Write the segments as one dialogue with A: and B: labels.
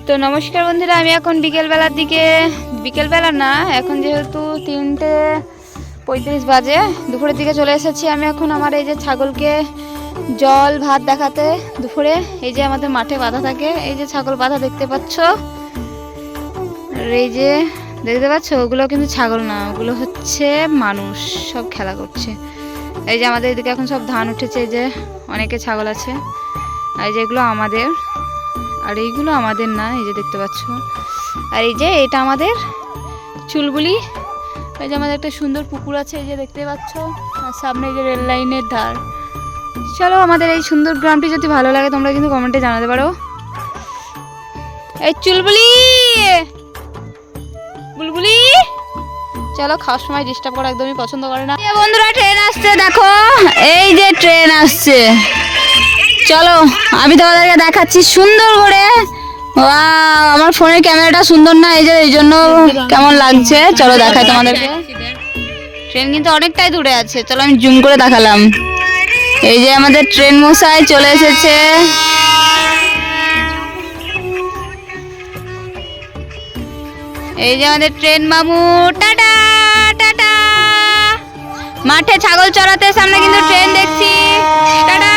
A: তো নমস্কার বন্ধুরা, আমি এখন বিকেলবেলার দিকে, বিকেলবেলা না, এখন যেহেতু 3:35 বাজে, দুপুরের দিকে চলে এসেছি। আমি এখন আমার এই যে ছাগলকে জল ভাত দেখাতে দুপুরে, এই যে আমাদের মাঠে বাঁধা থাকে, এই যে ছাগল বাঁধা দেখতে পাচ্ছ, আর এই যে দেখতে পাচ্ছ, ওগুলো কিন্তু ছাগল না, ওগুলো হচ্ছে মানুষ, সব খেলা করছে। এই যে আমাদের এদিকে এখন সব ধান উঠেছে, এই যে অনেকে ছাগল আছে, আর এই যে এগুলো আমাদের, আর এইগুলো আমাদের না, এই যে দেখতে পাচ্ছ। আর এই যে এটা আমাদের চুলবুলি, এই যে আমাদের একটা সুন্দর পুকুর আছে, এই যে দেখতে পাচ্ছ, আর সামনে এই যে রেল লাইনের ধার। চলো, আমাদের এই সুন্দর গ্রামটি যদি ভালো লাগে তোমরা কিন্তু কমেন্টে জানাতে পারো। এই চুলবুলি, বুলবুলি, চলো, খাওয়ার সময় ডিস্টার্ব করা একদমই পছন্দ করে না। বন্ধুরা, ট্রেন আসছে, দেখো এই যে ট্রেন আসছে। চলো, আমি তোমাদেরকে দেখাচ্ছি সুন্দর করে। আমার ফোনের ক্যামেরাটা সুন্দর না, এই যে এই জন্য কেমন লাগছে। চলো দেখাই তোমাদেরকে। ট্রেন কিন্তু অনেকটাই দূরে আছে, চলো আমি জুম করে দেখালাম। এই যে আমাদের ট্রেন মশাই চলে এসেছে। এই যে আমাদের ট্রেন মামু, টাটা টাটা। মাঠে ছাগল চড়াতে, সামনে কিন্তু ট্রেন দেখছি, টাটা।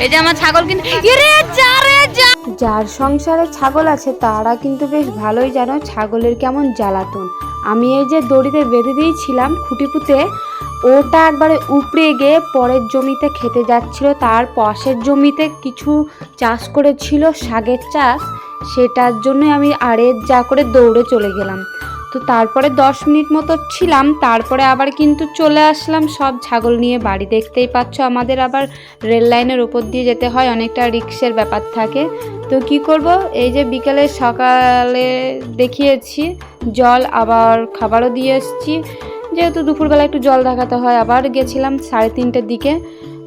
A: এই যে আমার ছাগল কিন্তু,
B: যার সংসারে ছাগল আছে তারা কিন্তু বেশ ভালোই জানো ছাগলের কেমন জ্বালাতন। আমি এই যে দড়িতে বেঁধে দিয়েছিলাম খুঁটি পুঁতে, ওটা একবারে উপড়ে গিয়ে পরের জমিতে খেতে যাচ্ছিল। তার পাশের জমিতে কিছু চাষ করেছিল, শাকের চাষ, সেটার জন্যই আমি আড়ের যা করে দৌড়ে চলে গেলাম। তো তারপরে 10 মিনিট মতো ছিলাম, তারপরে আবার কিন্তু চলে আসলাম সব ছাগল নিয়ে বাড়ি। দেখতেই পাচ্ছ, আমাদের আবার রেল লাইনের ওপর দিয়ে যেতে হয়, অনেকটা রিক্সের ব্যাপার থাকে। তো কি করব, এই যে বিকেলে সকালে দেখিয়েছি জল, আবার খাবারও দিয়ে এসেছি, যেহেতু দুপুরবেলা একটু জল দেখাতে হয়। আবার গেছিলাম 3:30টার দিকে,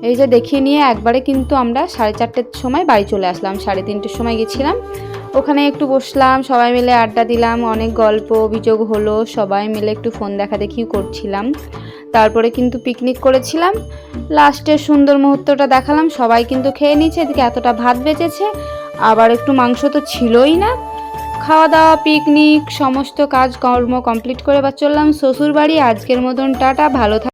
B: এই যে দেখিয়ে নিয়ে একবারে কিন্তু আমরা 4:30টার সময় বাড়ি চলে আসলাম। 3:30টার সময় গেছিলাম, ওখানে একটু বসলাম, সবাই মিলে আড্ডা দিলাম, অনেক গল্প অভিযোগ হলো, সবাই মিলে একটু ফোন দেখাদেখিও করছিলাম। তারপরে কিন্তু পিকনিক করেছিলাম, লাস্টের সুন্দর মুহূর্তটা দেখালাম। সবাই কিন্তু খেয়ে নিয়েছে, এদিকে এতটা ভাত বেঁচেছে, আবার একটু মাংস তো ছিলই না। খাওয়া দাওয়া, পিকনিক, সমস্ত কাজ কর্ম কমপ্লিট করে এবার চললাম শ্বশুর বাড়ি। আজকের মতন টাটা, ভালো থাক।